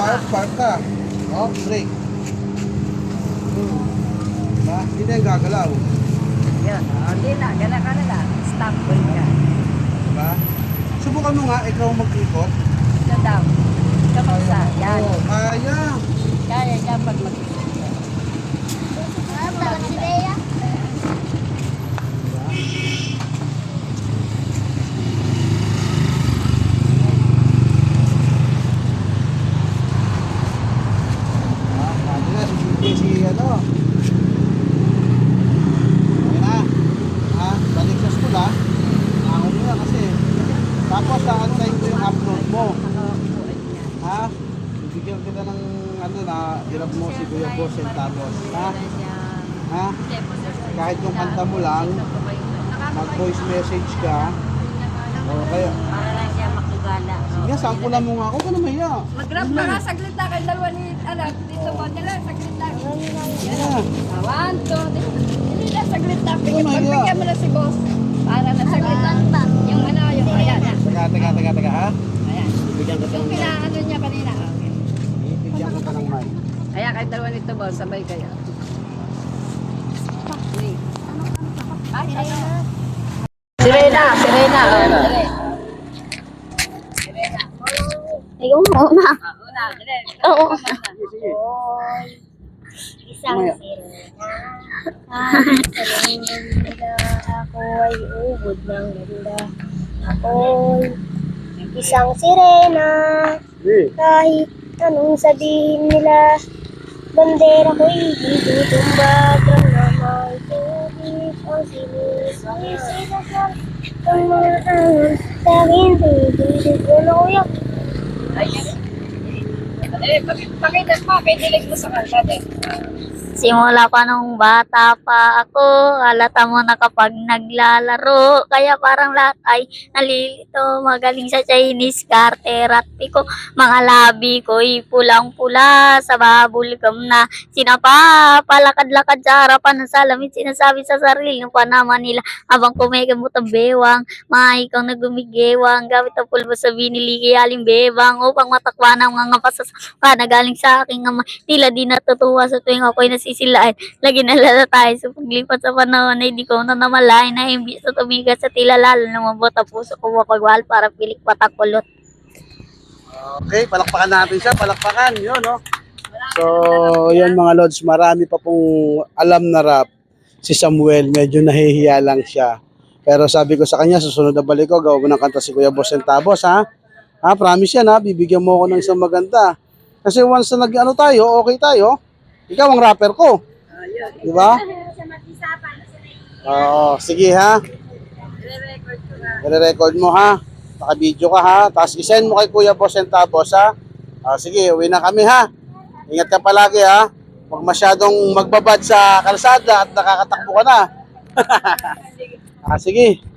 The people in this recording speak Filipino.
Park ka. Oh, brake. Diba? Hindi na yung gagalaw. Yan. Hindi na. Gana ka na lang. Stop ko yan. Diba? Subukan mo nga, ikaw mag-ikot. Ito daw. Kamasa. Yan. Oo, kaya. Kaya niya pag mag-ikot. Si Bea. Sabi na, susunod si ano. Ayun na. Balik sa school ha. Nakakot mo na kasi. Tapos aantayin ko yung upload mo. Ha? Bibigyan kita ng ano na hirap mo si Kuya Boss and tapos. Ha? Ha? Kahit yung kanta mo lang, mag-voice message ka. O kaya, Para lang siya makugala. sige, sampulan mo nga ako, ka na mahiya. Mag-grab ka nga, saglit na kayo dalawa ni, dito po nila, saglit na. Yeah. One, two, hindi na saglit na. Oh my God. Pagbigyan mo na si boss. Para na saglit na. Yung ano, yung ayan. Teka ha? Ayan. Bibigyan kita Yung ng mic. pinaano niya kanina. Okay. Bibigyan kita ng mic. Kaya kayo dalawa nito boss, sabay kayo. Sirena. Sirena. Sirena. Ayun, oo na. Una, Sirena. Oo. Sige, sige. Isang Mamaya. sirena. Kahit sa nila, ako ay ubod ng ganda. Ako'y isang sirena. Sige. Kahit anong sabihin nila, bandera ko'y itutumbag ang namay tubig ang sinisilasan ang mga angon sa akin tubig ulo kuya. Pakita mo, kidilig mo sa kanta din. Simula pa nung bata pa ako, halata mo na kapag naglalaro. Kaya parang lahat ay nalilito. Magaling sa Chinese karate ko. Mga labi ko'y pulang-pula sa babulgam na sinapapalakad-lakad sa harapan ng salamin. Sinasabi sa sarili ng panama nila habang kumikamot ang bewang. Mga ikaw na gumigewang gamit ang pulbo sa binili aling bebang upang matakwa ng mga pasasaka na galing sa aking ama. Tila di natutuwa sa tuwing ako'y nasisilain. Lagi nalala tayo sa paglipat sa panahon na hindi ko na namalayan na imbis sa tumigas sa tila lalo na mabot ang puso ko mapagwal para pilik patakulot. Okay, palakpakan natin siya, palakpakan, yun, no? So, yun mga Lods, marami pa pong alam na rap. Si Samuel, medyo nahihiya lang siya. Pero sabi ko sa kanya, susunod na balik ko, gawa mo ng kanta si Kuya Boss and Tabos, ha? Ha, promise yan, ha? Bibigyan mo ako ng isang maganda. Kasi once na nag-ano tayo, okay tayo, ikaw ang rapper ko. Di ba? Oo, sige ha. I-record ko na. I-record mo ha. Naka-video ka ha. Tapos isend mo kay Kuya Boss and Tabos ha. Sige, uwi na kami ha. Ingat ka palagi ha. Huwag masyadong magbabad sa kalsada at nakakatakbo ka na. Sige.